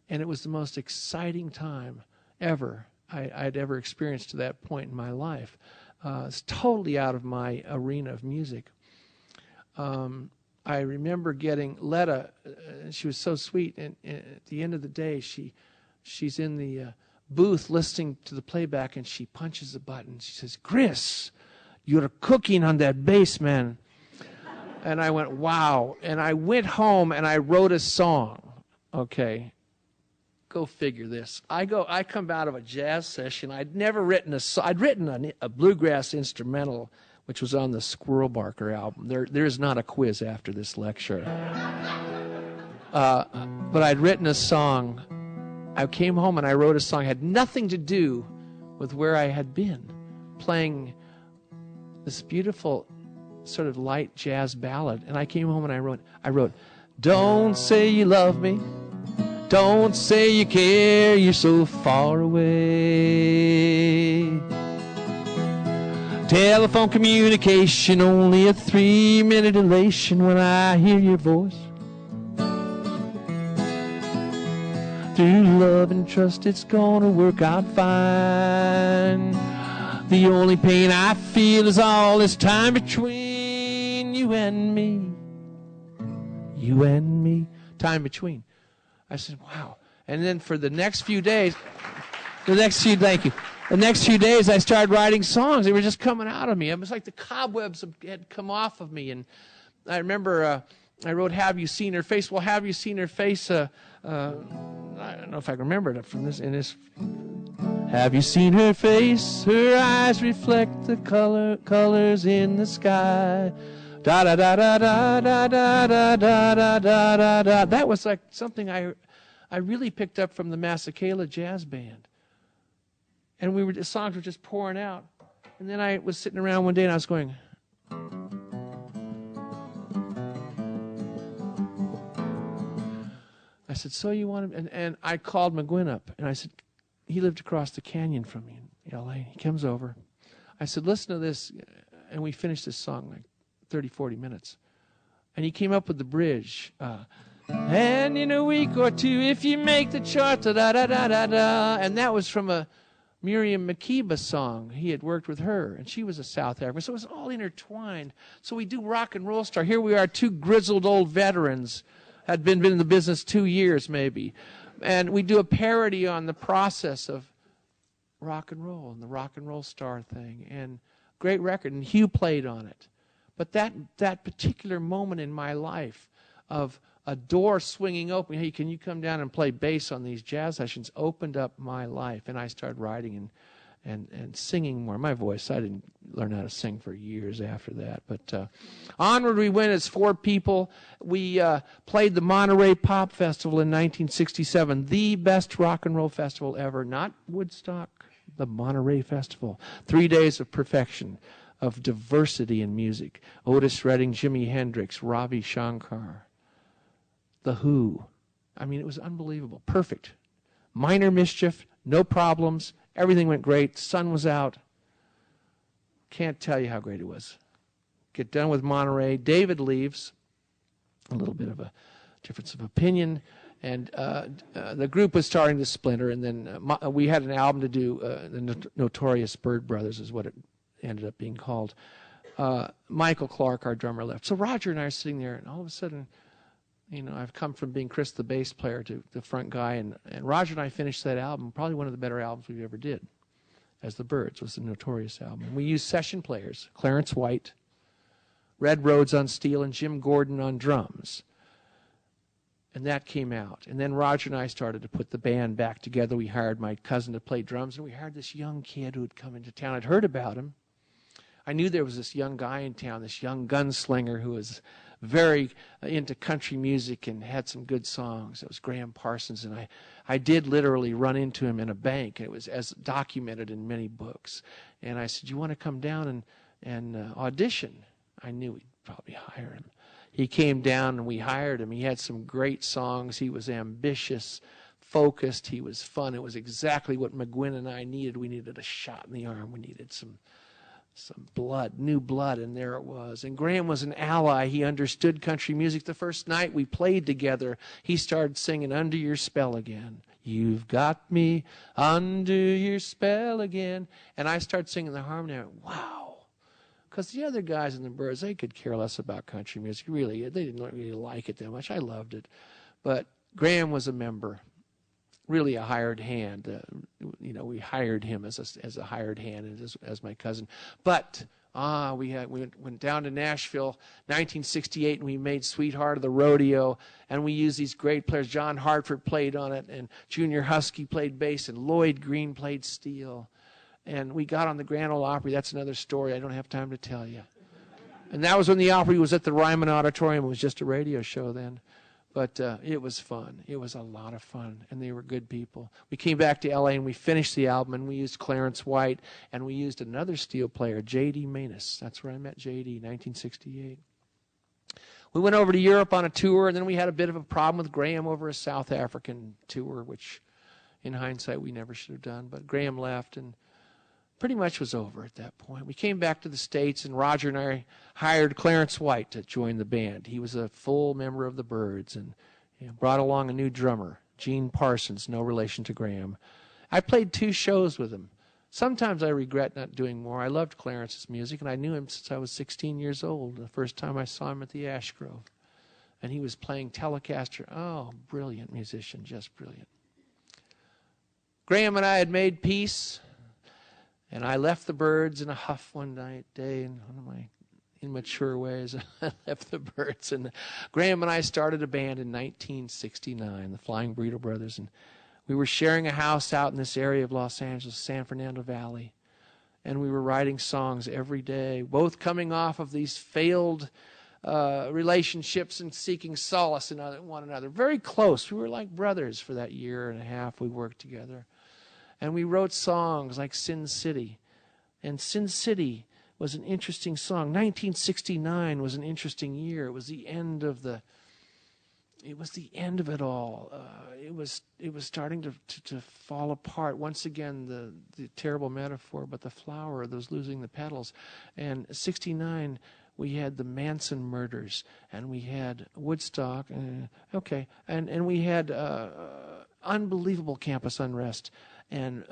And it was the most exciting time ever I'd ever experienced to that point in my life. It's totally out of my arena of music. I remember getting Letta, she was so sweet, and at the end of the day, she's in the booth listening to the playback, and she punches a button. She says, "Chris, you're cooking on that bass, man." And I went, wow. And I went home and I wrote a song. Okay, go figure this. I come out of a jazz session. I'd never written I'd written a bluegrass instrumental, which was on the Squirrel Barker album. There is not a quiz after this lecture. But I'd written a song. I came home and I wrote a song. It had nothing to do with where I had been, playing this beautiful sort of light jazz ballad. And I came home and I wrote, "Don't say you love me. Don't say you care. You're so far away. Telephone communication, only a 3-minute elation when I hear your voice. Through love and trust, it's gonna work out fine. The only pain I feel is all this time between you and me. You and me. Time between." I said, wow. And then for the next few days, thank you. The next few days, I started writing songs. They were just coming out of me. It was like the cobwebs had come off of me. And I remember I wrote, "Have you seen her face?" Well, "Have you seen her face?" I don't know if I can remember it from this. Have you seen her face? Her eyes reflect the colors in the sky. Da da da da da da da da da da da da. That was like something I really picked up from the Masakela Jazz Band. And the songs were just pouring out. And then I was sitting around one day and I was going, I said, so you want him? And I called McGuinn up and I said, he lived across the canyon from me in L.A. He comes over. I said, listen to this. And we finished this song like 30, 40 minutes. And he came up with the bridge. And in a week or two, if you make the chart, da-da-da-da-da. And that was from a Miriam Makeba song. He had worked with her, and she was a South African. So it was all intertwined. So we do Rock and Roll Star. Here we are, two grizzled old veterans, had been in the business 2 years maybe. And we do a parody on the process of rock and roll and the Rock and Roll Star thing. And great record, and Hugh played on it. But that particular moment in my life of a door swinging open, hey, can you come down and play bass on these jazz sessions, opened up my life. And I started writing and singing more. My voice, I didn't learn how to sing for years after that. But onward we went as 4 people. We played the Monterey Pop Festival in 1967, the best rock and roll festival ever. Not Woodstock, the Monterey Festival. 3 days of perfection, of diversity in music. Otis Redding, Jimi Hendrix, Ravi Shankar, The Who. I mean, it was unbelievable. Perfect. Minor Mischief, no problems. Everything went great. Sun was out. Can't tell you how great it was. Get done with Monterey. David leaves. A little bit of a difference of opinion. And the group was starting to splinter. And then we had an album to do. The Notorious Byrd Brothers is what it ended up being called. Michael Clark, our drummer, left. So Roger and I are sitting there, and all of a sudden, you know, I've come from being Chris the bass player to the front guy, and Roger and I finished that album, probably one of the better albums we've ever did, as the Byrds was the Notorious album. And we used session players, Clarence White, Red Rhodes on steel, and Jim Gordon on drums. And that came out. And then Roger and I started to put the band back together. We hired my cousin to play drums, and we hired this young kid who had come into town. I'd heard about him. I knew there was this young guy in town, this young gunslinger who was very into country music and had some good songs. It was Graham Parsons, and I did literally run into him in a bank. It was as documented in many books. And I said, you want to come down and audition? I knew we'd probably hire him. He came down and we hired him. He had some great songs. He was ambitious, focused. He was fun. It was exactly what McGuinn and I needed. We needed a shot in the arm. We needed some blood, new blood, and there it was. And Graham was an ally. He understood country music. The first night we played together, he started singing Under Your Spell Again. You've got me under your spell again. And I started singing the harmony. I went, wow. Because the other guys in the Byrds, they could care less about country music. Really, they didn't really like it that much. I loved it. But Graham was a member. Really a hired hand. We hired him as a hired hand and as my cousin. But we went down to Nashville, 1968, and we made Sweetheart of the Rodeo, and we used these great players. John Hartford played on it, and Junior Husky played bass, and Lloyd Green played steel. And we got on the Grand Ole Opry. That's another story I don't have time to tell you. And that was when the Opry was at the Ryman Auditorium. It was just a radio show then. But it was fun. It was a lot of fun, and they were good people. We came back to L.A., and we finished the album, and we used Clarence White, and we used another steel player, J.D. Maness. That's where I met J.D., 1968. We went over to Europe on a tour, and then we had a bit of a problem with Graham over a South African tour, which in hindsight we never should have done. But Graham left, and pretty much was over at that point. We came back to the States, and Roger and I hired Clarence White to join the band. He was a full member of the Byrds and brought along a new drummer, Gene Parsons, no relation to Graham. I played 2 shows with him. Sometimes I regret not doing more. I loved Clarence's music, and I knew him since I was 16 years old, the first time I saw him at the Ash Grove. And he was playing Telecaster. Oh, brilliant musician, just brilliant. Graham and I had made peace. And I left the Byrds in a huff one day in one of my immature ways. I left the Byrds. And Graham and I started a band in 1969, the Flying Burrito Brothers. And we were sharing a house out in this area of Los Angeles, San Fernando Valley. and we were writing songs every day, both coming off of these failed relationships and seeking solace in one another. Very close. We were like brothers for that year and a half we worked together. And we wrote songs like Sin City. And Sin City was an interesting song. 1969 was an interesting year. It was the end of it all. It was starting to fall apart. Once again, the terrible metaphor, but the flower, those losing the petals. And 69, we had the Manson murders, and we had Woodstock, and we had unbelievable campus unrest and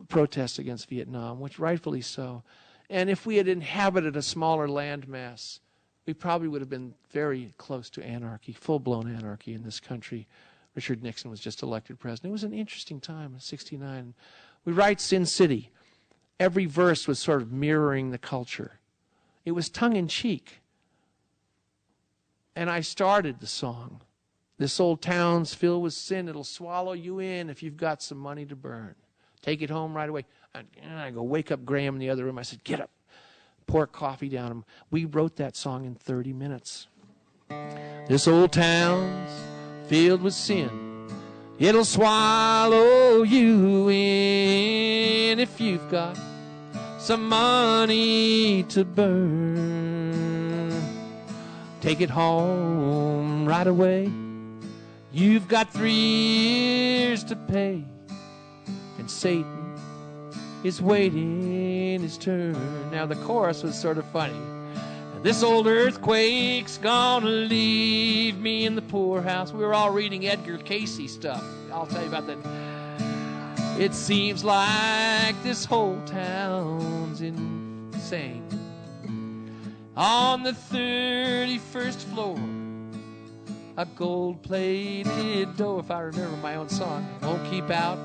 protests against Vietnam, which rightfully so. And if we had inhabited a smaller landmass, we probably would have been very close to anarchy, full-blown anarchy in this country. Richard Nixon was just elected president. It was an interesting time in 69. We write Sin City. Every verse was sort of mirroring the culture. It was tongue-in-cheek. And I started the song. This old town's filled with sin. It'll swallow you in if you've got some money to burn. Take it home right away. And I go wake up Graham in the other room. I said, get up. Pour coffee down him. We wrote that song in 30 minutes. This old town's filled with sin. It'll swallow you in if you've got some money to burn. Take it home right away. You've got 3 years to pay. And Satan is waiting his turn. Now the chorus was sort of funny. This old earthquake's gonna leave me in the poorhouse. We were all reading Edgar Cayce stuff. I'll tell you about that. It seems like this whole town's insane. On the 31st floor, a gold-plated door, if I remember my own song, won't keep out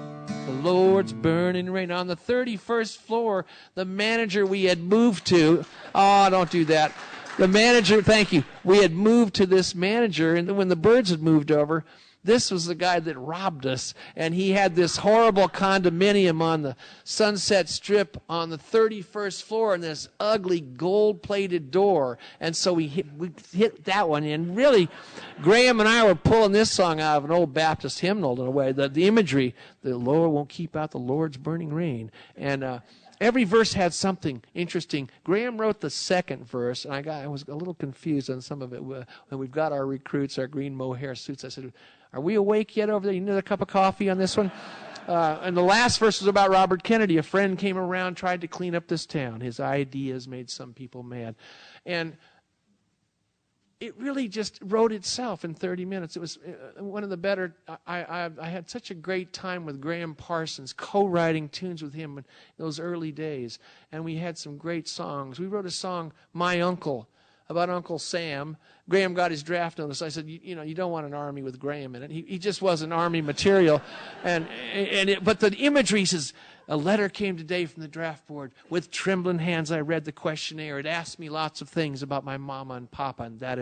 the Lord's burning rain. On the 31st floor, the manager we had moved to, don't do that. The manager, thank you, we had moved to this manager, and when the Byrds had moved over, this was the guy that robbed us, and he had this horrible condominium on the Sunset Strip on the 31st floor and this ugly gold-plated door. And so we hit that one. And really, Graham and I were pulling this song out of an old Baptist hymnal in a way. The imagery, the Lord won't keep out the Lord's burning rain. And every verse had something interesting. Graham wrote the second verse, and I was a little confused on some of it. When we've got our recruits, our green mohair suits, I said, are we awake yet over there? You need a cup of coffee on this one? And the last verse was about Robert Kennedy. A friend came around, tried to clean up this town. His ideas made some people mad. And it really just wrote itself in 30 minutes. It was one of the better. I had such a great time with Graham Parsons, co-writing tunes with him in those early days. And we had some great songs. We wrote a song, My Uncle, about Uncle Sam. Graham got his draft notice. I said, you don't want an army with Graham in it. He just wasn't army material. But the imagery says, a letter came today from the draft board. With trembling hands, I read the questionnaire. It asked me lots of things about my mama and papa, and that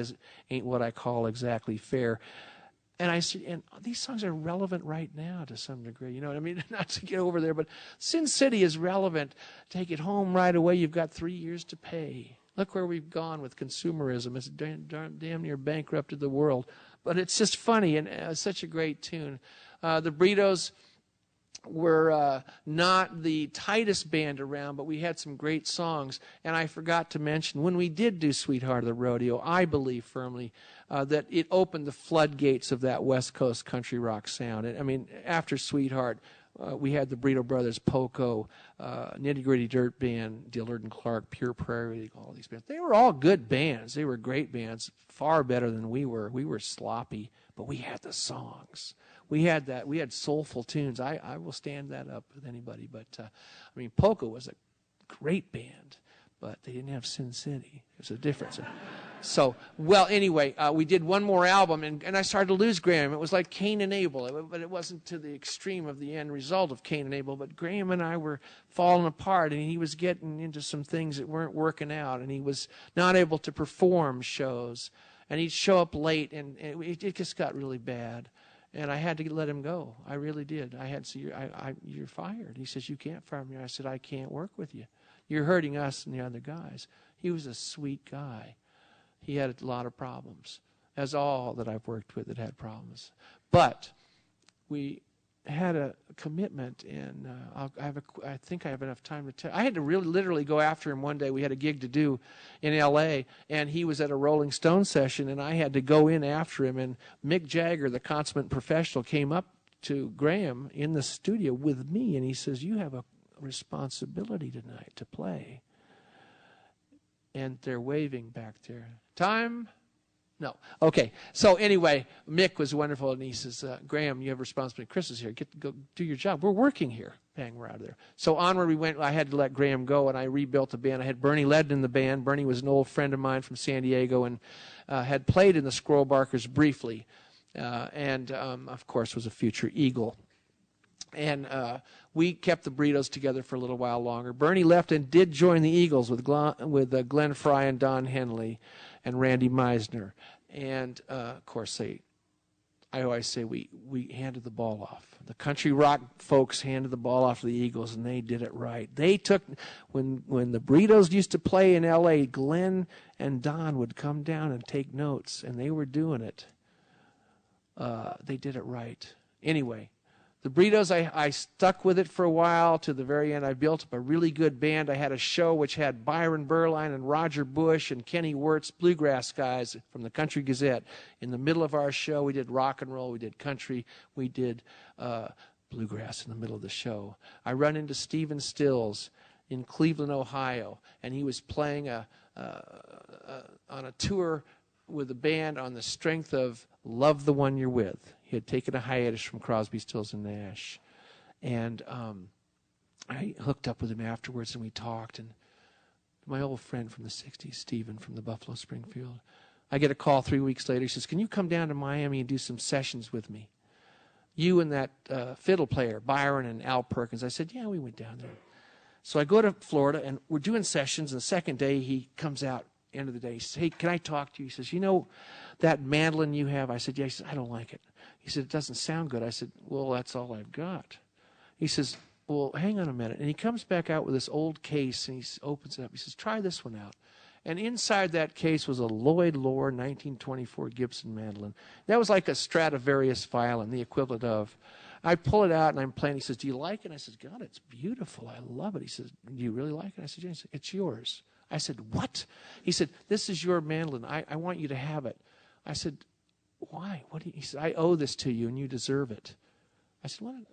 ain't what I call exactly fair. And I said, and these songs are relevant right now to some degree. You know what I mean? Not to get over there, but Sin City is relevant. Take it home right away. You've got 3 years to pay. Look where we've gone with consumerism. It's damn near bankrupted the world. But it's just funny and such a great tune. The Burritos were not the tightest band around, but we had some great songs. And I forgot to mention, when we did do Sweetheart of the Rodeo, I believe firmly that it opened the floodgates of that West Coast country rock sound. I mean, after Sweetheart, we had the Burrito Brothers, Poco, Nitty Gritty Dirt Band, Dillard and Clark, Pure Prairie, all these bands. They were all good bands. They were great bands, far better than we were. We were sloppy, but we had the songs. We had that. We had soulful tunes. I will stand that up with anybody. But, Poco was a great band, but they didn't have Sin City. There's a difference. Anyway, we did one more album, and I started to lose Graham. It was like Cain and Abel, but it wasn't to the extreme of the end result of Cain and Abel. But Graham and I were falling apart, and he was getting into some things that weren't working out, and he was not able to perform shows, and he'd show up late, and it just got really bad. And I had to let him go. I really did. I had to say, you're fired. He says, you can't fire me. I said, I can't work with you. You're hurting us and the other guys. He was a sweet guy. He had a lot of problems, as all that I've worked with that had problems. But we had a commitment, and I think I have enough time to tell. I had to really literally go after him one day. We had a gig to do in L.A., and he was at a Rolling Stone session, and I had to go in after him. And Mick Jagger, the consummate professional, came up to Graham in the studio with me, and he says, "You have a responsibility tonight to play." And they're waving back there. Time? No. Okay. So anyway, Mick was wonderful, and he says, "Graham, you have responsibility. Chris is here. Go do your job. We're working here." Bang, we're out of there. So onward we went. I had to let Graham go, and I rebuilt the band. I had Bernie Ledden in the band. Bernie was an old friend of mine from San Diego and had played in the Squirrel Barkers briefly, and of course was a future Eagle. And we kept the Burritos together for a little while longer. Bernie left and did join the Eagles with Glenn Frey and Don Henley and Randy Meisner. And, of course, I always say we handed the ball off. The country rock folks handed the ball off to the Eagles, and they did it right. They took, when the Burritos used to play in L.A., Glenn and Don would come down and take notes, and they were doing it. They did it right. Anyway. The Burritos, I stuck with it for a while to the very end. I built up a really good band. I had a show which had Byron Berline and Roger Bush and Kenny Wirtz, bluegrass guys from the Country Gazette. In the middle of our show, we did rock and roll, we did country, we did bluegrass in the middle of the show. I run into Stephen Stills in Cleveland, Ohio, and he was playing on a tour with a band on the strength of Love the One You're With. He had taken a hiatus from Crosby, Stills, and Nash. And I hooked up with him afterwards, and we talked. And my old friend from the 60s, Stephen from the Buffalo Springfield, I get a call 3 weeks later. He says, "Can you come down to Miami and do some sessions with me? You and that fiddle player, Byron and Al Perkins." I said, "Yeah, we went down there." So I go to Florida, and we're doing sessions. And the second day, he comes out. End of the day, he says, "Hey, can I talk to you?" He says, "You know that mandolin you have?" I said, "Yeah." He said, "I don't like it." He said, "It doesn't sound good." I said, "Well, that's all I've got." He says, "Well, hang on a minute." And he comes back out with this old case, and he opens it up. He says, "Try this one out." And inside that case was a Lloyd Loar 1924 Gibson mandolin. That was like a Stradivarius violin, the equivalent of. I pull it out, and I'm playing. He says, "Do you like it?" I said, "God, it's beautiful. I love it." He says, "Do you really like it?" I said, "Yeah." He said, "It's yours." I said, "What?" He said, "This is your mandolin. I want you to have it." I said, "Why?" He said, "I owe this to you, and you deserve it." I said, "What?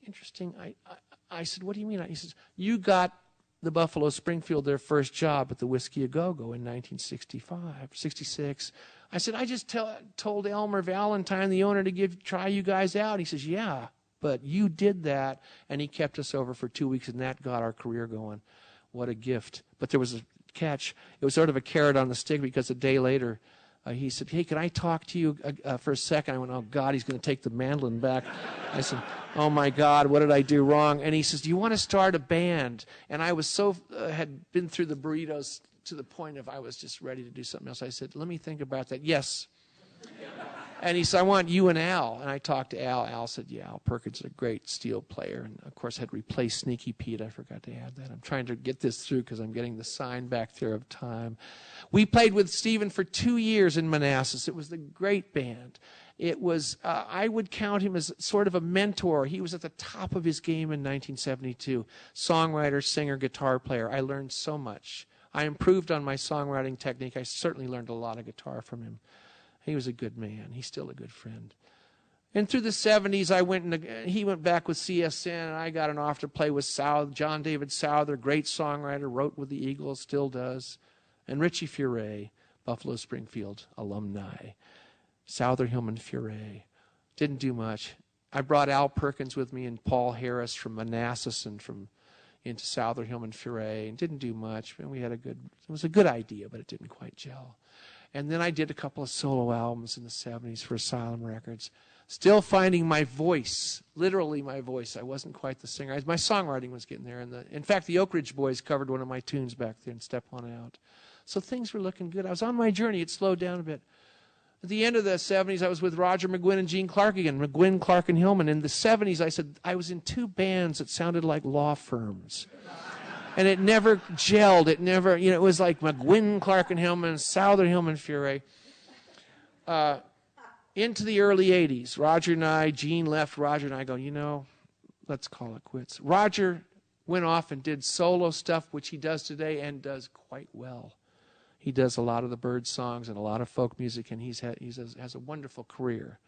Interesting." I said, "What do you mean?" He says, "You got the Buffalo Springfield their first job at the Whiskey A Go-Go in 1966. I said, "I just told Elmer Valentine, the owner, to try you guys out." He says, "Yeah, but you did that," and he kept us over for 2 weeks, and that got our career going. What a gift. But there was a catch. It was sort of a carrot on the stick, because a day later he said, "Hey, can I talk to you for a second?" I went, "Oh, God, he's going to take the mandolin back." I said, "Oh, my God, what did I do wrong?" And he says, "Do you want to start a band?" And I was had been through the Burritos to the point of I was just ready to do something else. I said, "Let me think about that." "Yes." And he said, "I want you and Al." And I talked to Al. Al said, "Yeah, Al Perkins is a great steel player." And, of course, had replaced Sneaky Pete. I forgot to add that. I'm trying to get this through because I'm getting the sign back there of time. We played with Stephen for 2 years in Manassas. It was a great band. It was, I would count him as sort of a mentor. He was at the top of his game in 1972. Songwriter, singer, guitar player. I learned so much. I improved on my songwriting technique. I certainly learned a lot of guitar from him. He was a good man. He's still a good friend. And through the 70s, he went back with CSN, and I got an offer to play with John David Souther, great songwriter, wrote with the Eagles, still does. And Richie Furay, Buffalo Springfield alumni. Souther, Hillman, Furay. Didn't do much. I brought Al Perkins with me and Paul Harris from Manassas and into Souther, Hillman, Furay, and didn't do much. And it was a good idea, but it didn't quite gel. And then I did a couple of solo albums in the 70s for Asylum Records. Still finding my voice, literally my voice. I wasn't quite the singer. My songwriting was getting there. In fact, the Oak Ridge Boys covered one of my tunes back there, and Step On Out. So things were looking good. I was on my journey. It slowed down a bit. At the end of the 70s, I was with Roger McGuinn and Gene Clark again, McGuinn, Clark, and Hillman. In the 70s, I said I was in 2 bands that sounded like law firms. And it never gelled. It never, it was like McGuinn, Clark, and Hillman, Souther, Hillman, Furay. Into the early 80s, Roger and I, Gene left, Roger and I go, let's call it quits. Roger went off and did solo stuff, which he does today and does quite well. He does a lot of the Byrds songs and a lot of folk music, and he has a wonderful career.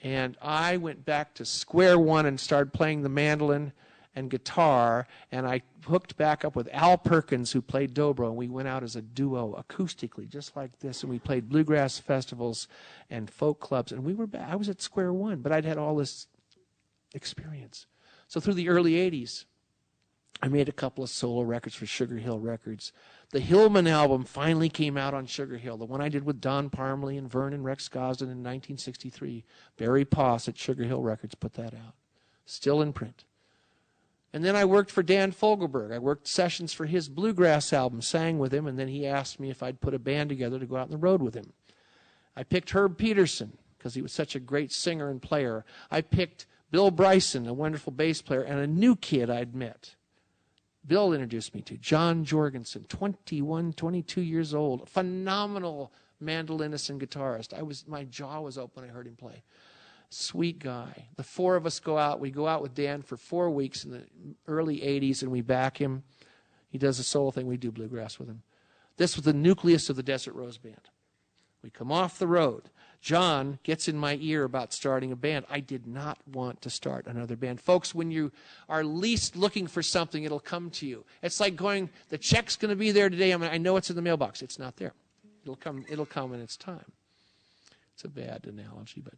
And I went back to square one and started playing the mandolin and guitar, and I hooked back up with Al Perkins, who played dobro, and we went out as a duo acoustically, just like this, and we played bluegrass festivals and folk clubs, and I was at square one, but I'd had all this experience. So through the early 80s, I made a couple of solo records for Sugar Hill Records. The Hillman album finally came out on Sugar Hill, the one I did with Don Parmley and Vernon Rex Gosden in 1963. Barry Poss at Sugar Hill Records put that out. Still in print. And then I worked for Dan Fogelberg. I worked sessions for his bluegrass album, sang with him, and then he asked me if I'd put a band together to go out on the road with him. I picked Herb Peterson because he was such a great singer and player. I picked Bill Bryson, a wonderful bass player, and a new kid I'd met. Bill introduced me to John Jorgensen, 21, 22 years old, phenomenal mandolinist and guitarist. My jaw was open when I heard him play. Sweet guy. The four of us go out. We go out with Dan for 4 weeks in the early 80s, and we back him. He does a solo thing. We do bluegrass with him. This was the nucleus of the Desert Rose Band. We come off the road. John gets in my ear about starting a band. I did not want to start another band. Folks, when you are least looking for something, it'll come to you. It's like going, the check's going to be there today. I know it's in the mailbox. It's not there. It'll come when it's time. It's a bad analogy, but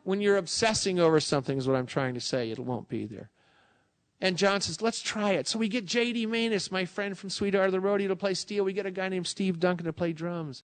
when you're obsessing over something is what I'm trying to say. It won't be there. And John says, let's try it. So we get J.D. Maness, my friend from Sweetheart of the Rodeo, to play steel. We get a guy named Steve Duncan to play drums.